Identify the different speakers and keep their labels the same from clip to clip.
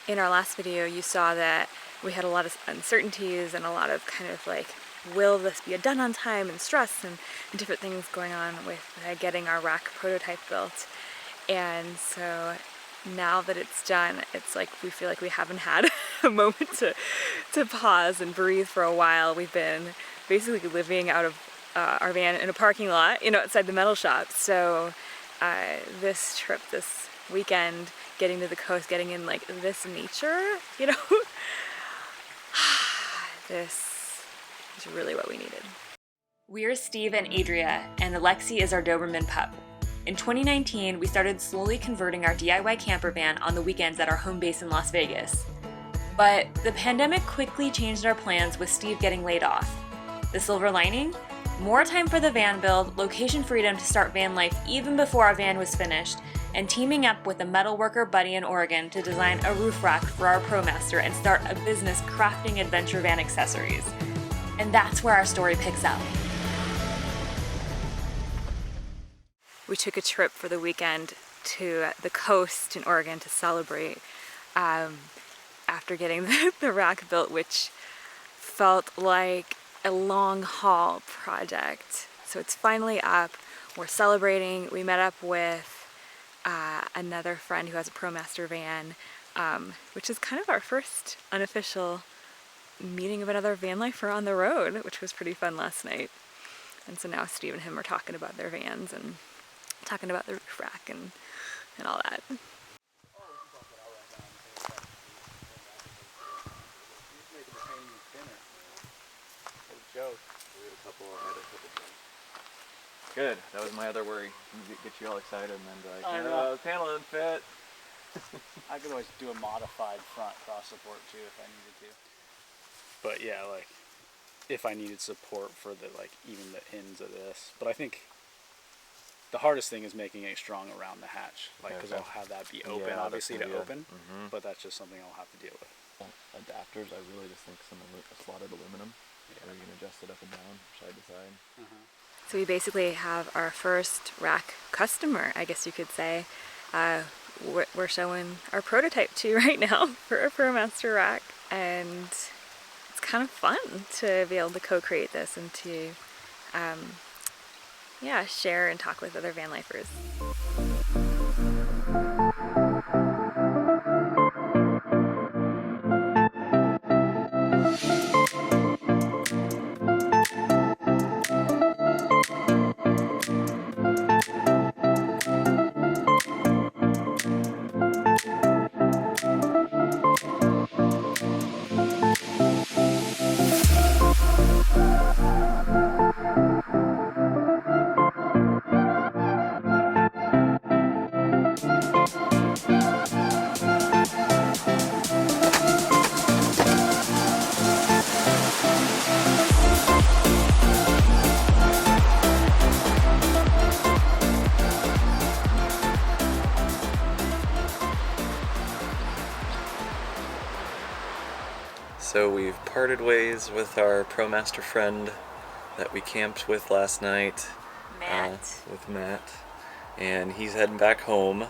Speaker 1: in our last video you saw that we had a lot of uncertainties and a lot of kind of like, will this be done on time, and stress and different things going on with getting our rack prototype built. And so now that it's done, it's like we feel like we haven't had a moment to pause and breathe for a while. We've been basically living out of our van in a parking lot, you know, outside the metal shop. So this trip this weekend, getting to the coast, getting in like this nature, you know, this is really what we needed. We're Steve and Adria, and Alexi is our Doberman pup. In 2019, we started slowly converting our DIY camper van on the weekends at our home base in Las Vegas. But the pandemic quickly changed our plans, with Steve getting laid off. The silver lining? More time for the van build, location freedom to start van life even before our van was finished, and teaming up with a metalworker buddy in Oregon to design a roof rack for our ProMaster and start a business crafting adventure van accessories. And that's where our story picks up. We took a trip for the weekend to the coast in Oregon to celebrate after getting the rack built, which felt like a long haul project. So it's finally up. We're celebrating. We met up with another friend who has a ProMaster van, which is kind of our first unofficial meeting of another van lifer on the road, which was pretty fun last night. And so now Steve and him are talking about their vans and talking about the roof rack and all that.
Speaker 2: Good. That was my other worry. Get you all excited and then be like, the panel didn't fit.
Speaker 3: I could always do a modified front cross support too if I needed to. But yeah, like if I needed support for the even the ends of this. But I think the hardest thing is making it strong around the hatch, because I'll have that be open, obviously to open. But that's just something I'll have to deal with.
Speaker 2: Adapters, I really just think some slotted aluminum, where you can adjust it up and down, side to side.
Speaker 1: So we basically have our first rack customer, I guess you could say. We're showing our prototype to right now for a ProMaster rack, and it's kind of fun to be able to co-create this and to share and talk with other van lifers.
Speaker 2: So we've parted ways with our ProMaster friend that we camped with last night. With Matt. And he's heading back home,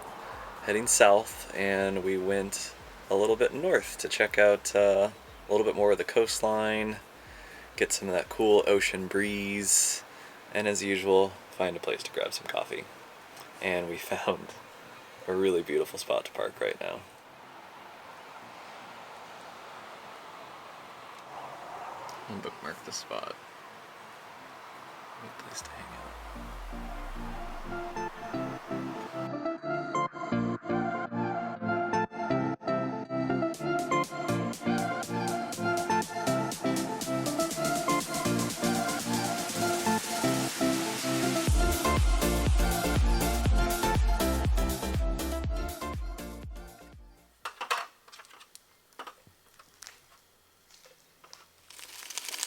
Speaker 2: heading south, and we went a little bit north to check out a little bit more of the coastline, get some of that cool ocean breeze, and as usual, find a place to grab some coffee. And we found a really beautiful spot to park right now. I'll bookmark the spot. Good place to hang out.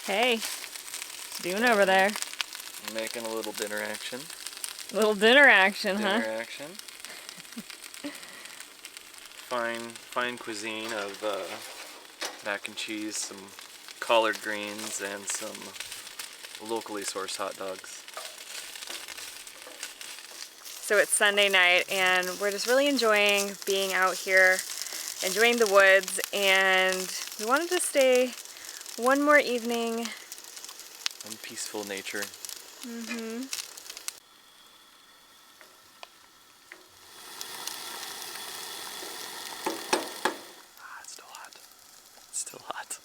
Speaker 1: Hey, what you doing over there?
Speaker 2: Making a little dinner action.
Speaker 1: Little dinner action, huh?
Speaker 2: Dinner action. Fine cuisine of mac and cheese, some collard greens, and some locally sourced hot dogs.
Speaker 1: So it's Sunday night, and we're just really enjoying being out here enjoying the woods, and we wanted to stay one more evening
Speaker 2: in peaceful nature.
Speaker 1: Mm-hmm.
Speaker 2: It's still hot. It's still hot.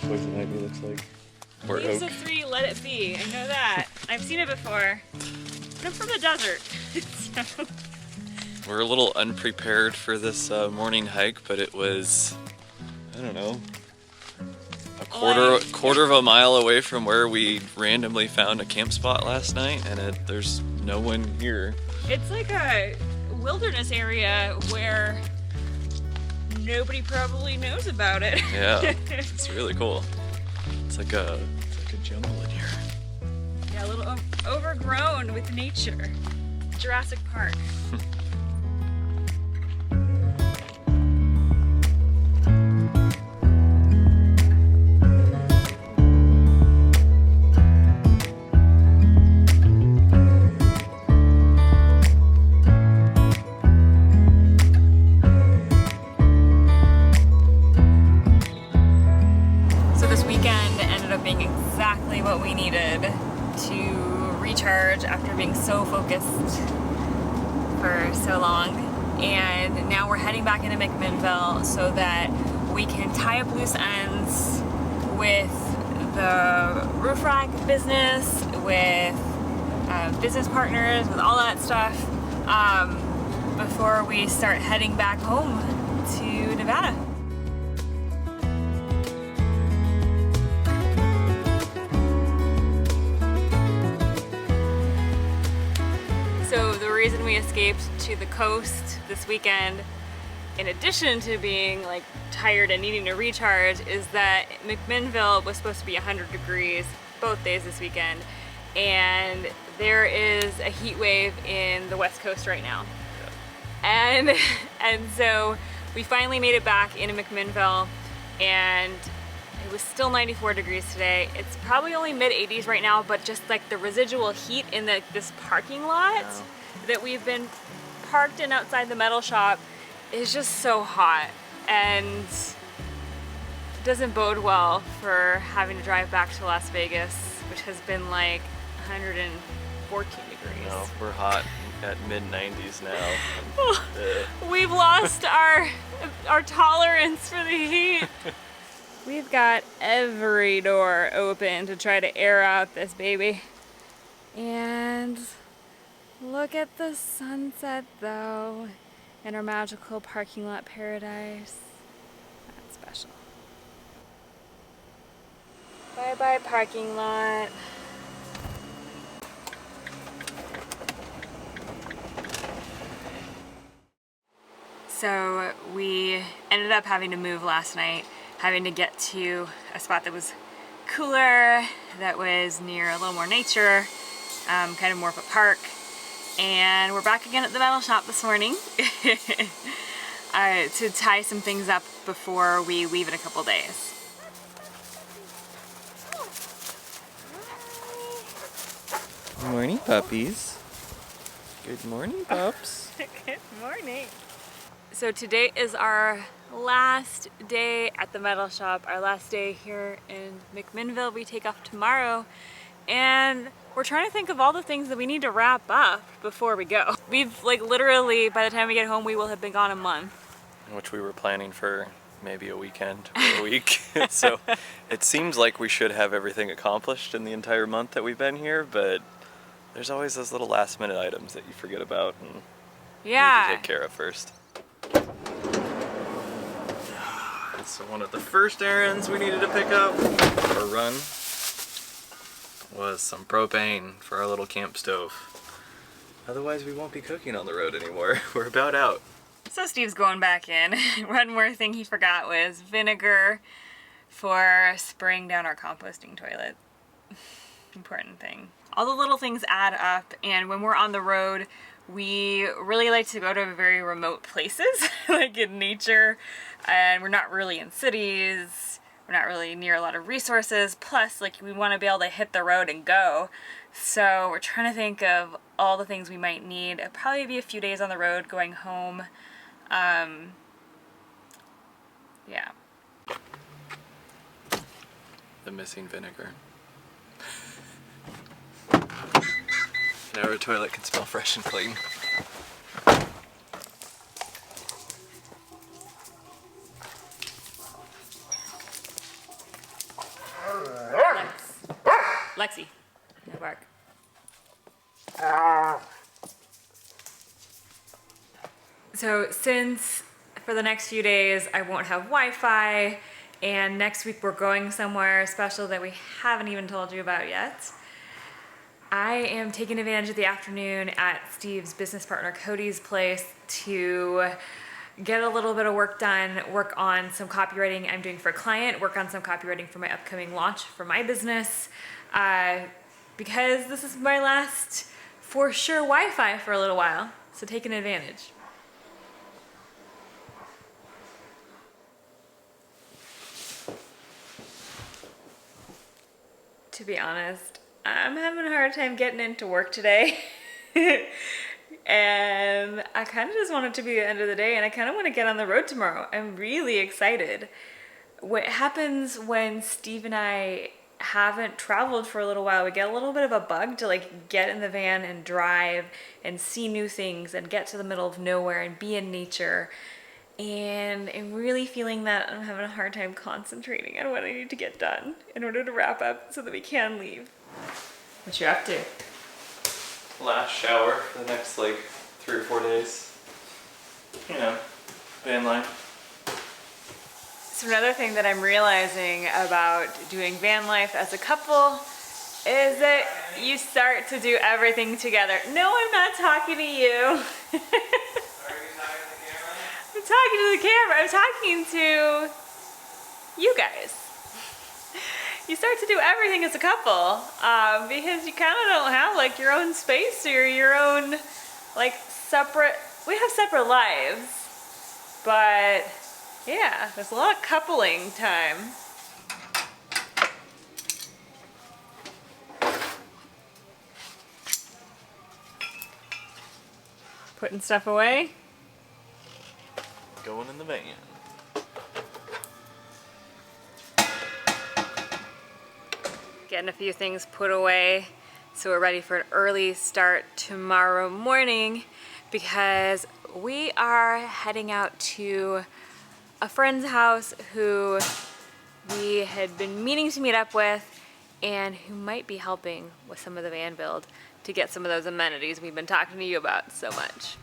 Speaker 2: Poison ivy looks like. Or
Speaker 1: Leaves
Speaker 2: oak.
Speaker 1: of 3, let it be. I know that. I've seen it before. But I'm from the desert. So.
Speaker 2: We're a little unprepared for this morning hike, but it was, I don't know, a quarter of a mile away from where we randomly found a camp spot last night, and there's no one here.
Speaker 1: It's like a wilderness area where nobody probably knows about it.
Speaker 2: Yeah, it's really cool. It's like a jungle in here.
Speaker 1: Yeah, a little overgrown with nature. Jurassic Park. What we needed to recharge after being so focused for so long, and now we're heading back into McMinnville so that we can tie up loose ends with the roof rack business, with business partners, with all that stuff before we start heading back home to Nevada. So the reason we escaped to the coast this weekend, in addition to being like tired and needing to recharge, is that McMinnville was supposed to be 100 degrees both days this weekend, and there is a heat wave in the West Coast right now. Yeah. And so we finally made it back into McMinnville, and it was still 94 degrees today. It's probably only mid-80s right now, but just like the residual heat in this parking lot that we've been parked in outside the metal shop is just so hot, and it doesn't bode well for having to drive back to Las Vegas, which has been like 114 degrees.
Speaker 2: No, we're hot at mid-90s now.
Speaker 1: We've lost our tolerance for the heat. We've got every door open to try to air out this baby. And look at the sunset though, in our magical parking lot paradise. That's special. Bye bye parking lot. So we ended up having to move last night, having to get to a spot that was cooler, that was near a little more nature, kind of more of a park. And we're back again at the metal shop this morning to tie some things up before we leave in a couple days.
Speaker 2: Good morning, puppies. Good morning, pups.
Speaker 1: Good morning. So today is our last day at the metal shop, our last day here in McMinnville. We take off tomorrow, and we're trying to think of all the things that we need to wrap up before we go. We've like literally, by the time we get home, we will have been gone a month.
Speaker 2: Which we were planning for maybe a weekend or a week. So it seems like we should have everything accomplished in the entire month that we've been here, but there's always those little last minute items that you forget about and need to take care of first. So one of the first errands we needed to pick up or run was some propane for our little camp stove. Otherwise we won't be cooking on the road anymore. We're about out.
Speaker 1: So Steve's going back in. One more thing he forgot was vinegar for spraying down our composting toilet. Important thing. all the little things add up, and when we're on the road, we really like to go to very remote places, like in nature, and we're not really in cities, we're not really near a lot of resources, plus like we want to be able to hit the road and go. So we're trying to think of all the things we might need. It'll probably be a few days on the road going home. Yeah.
Speaker 2: The missing vinegar. Now our toilet can smell fresh and clean.
Speaker 1: Lexi. No bark. So since for the next few days I won't have Wi-Fi, and next week we're going somewhere special that we haven't even told you about yet, I am taking advantage of the afternoon at Steve's business partner Cody's place to get a little bit of work done, work on some copywriting I'm doing for a client, work on some copywriting for my upcoming launch for my business, because this is my last for sure Wi-Fi for a little while, so taking advantage. To be honest, I'm having a hard time getting into work today. And I kind of just want it to be the end of the day, and I kind of want to get on the road tomorrow. I'm really excited. What happens when Steve and I haven't traveled for a little while, we get a little bit of a bug to like get in the van and drive and see new things and get to the middle of nowhere and be in nature. And I'm really feeling that I'm having a hard time concentrating on what I need to get done in order to wrap up so that we can leave. What you up to?
Speaker 2: Last shower for the next like 3 or 4 days. You know, van life.
Speaker 1: So another thing that I'm realizing about doing van life as a couple is that you start to do everything together. No, I'm not talking to you. I'm talking to the camera. I'm talking to you guys. You start to do everything as a couple because you kind of don't have like your own space or your own like separate. We have separate lives, but yeah, there's a lot of coupling time. Putting stuff away.
Speaker 2: Going in the van.
Speaker 1: Getting a few things put away so we're ready for an early start tomorrow morning, because we are heading out to a friend's house who we had been meaning to meet up with and who might be helping with some of the van build to get some of those amenities we've been talking to you about so much.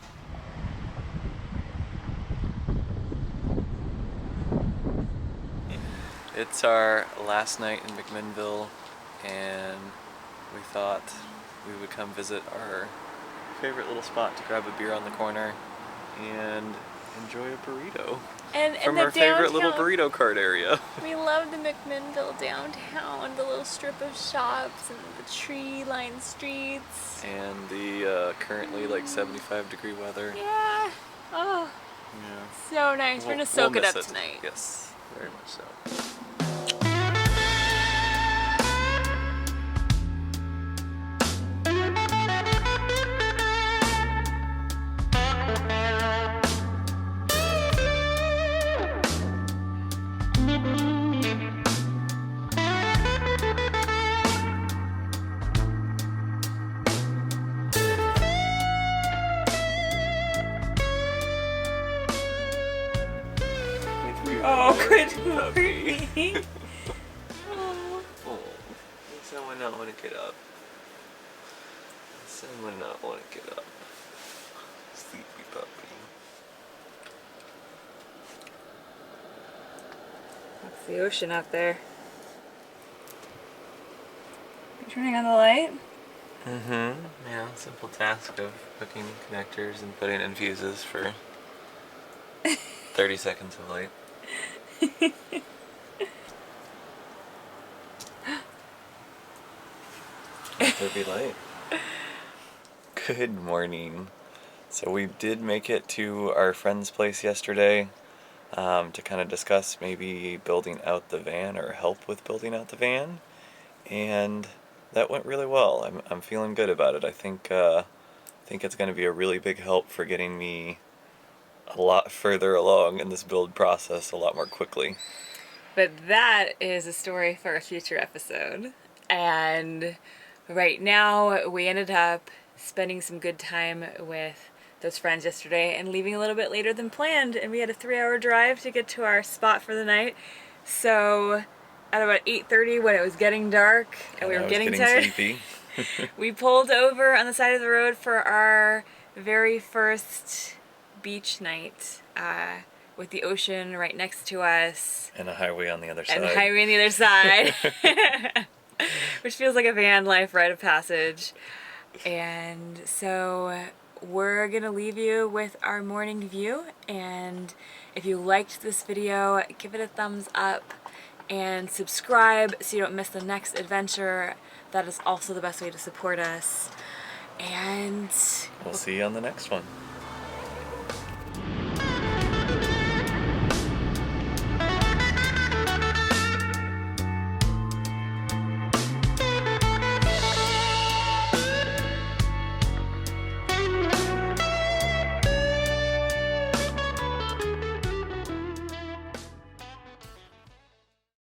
Speaker 2: It's our last night in McMinnville, and we thought we would come visit our favorite little spot to grab a beer on the corner and enjoy a burrito from our favorite little burrito cart area.
Speaker 1: We love the McMinnville downtown, the little strip of shops and the tree-lined streets.
Speaker 2: And the currently like 75-degree weather.
Speaker 1: Yeah. Oh.
Speaker 2: Yeah.
Speaker 1: So nice. We're gonna soak it up
Speaker 2: miss
Speaker 1: tonight.
Speaker 2: Yes, very much so.
Speaker 1: Oh, good morning.
Speaker 2: Oh, someone not want to get up. Someone not want to get up. Sleepy puppy.
Speaker 1: That's the ocean out there. You turning on the light?
Speaker 2: Mm-hmm. Yeah, simple task of hooking connectors and putting in fuses for 30 seconds of light. Better be late. Good morning. So we did make it to our friend's place yesterday to kind of discuss maybe building out the van or help with building out the van, and that went really well. I'm feeling good about it. I think it's going to be a really big help for getting me a lot further along in this build process a lot more quickly.
Speaker 1: But that is a story for a future episode. And right now, we ended up spending some good time with those friends yesterday and leaving a little bit later than planned. And we had a 3-hour drive to get to our spot for the night. So at about 8:30, when it was getting dark and we were getting tired,
Speaker 2: sleepy.
Speaker 1: we pulled over on the side of the road for our very first beach night with the ocean right next to us.
Speaker 2: And a highway on the other side.
Speaker 1: And a highway on the other side. Which feels like a van life rite of passage. And so we're going to leave you with our morning view. And if you liked this video, give it a thumbs up and subscribe so you don't miss the next adventure. That is also the best way to support us. And
Speaker 2: we'll see you on the next one.